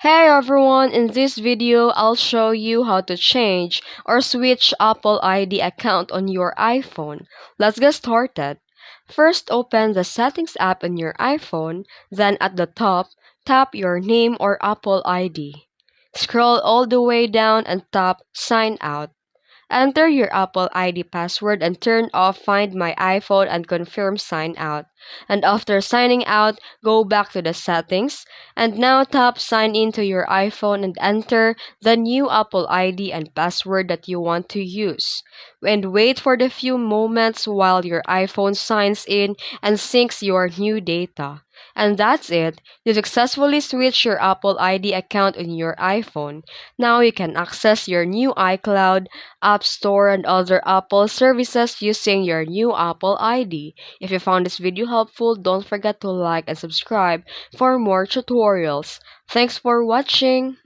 Hey everyone, in this video, I'll show you how to change or switch Apple ID account on your iPhone. Let's get started. First, open the Settings app on your iPhone, then at the top, tap your name or Apple ID. Scroll all the way down and tap Sign Out. Enter your Apple ID password and turn off Find My iPhone and confirm sign out. And after signing out, go back to the settings and now tap sign in to your iPhone and enter the new Apple ID and password that you want to use. And wait for the few moments while your iPhone signs in and syncs your new data. And that's it. You successfully switched your Apple ID account on your iPhone. Now you can access your new iCloud, App Store, and other Apple services using your new Apple ID. If you found this video helpful, don't forget to like and subscribe for more tutorials. Thanks for watching!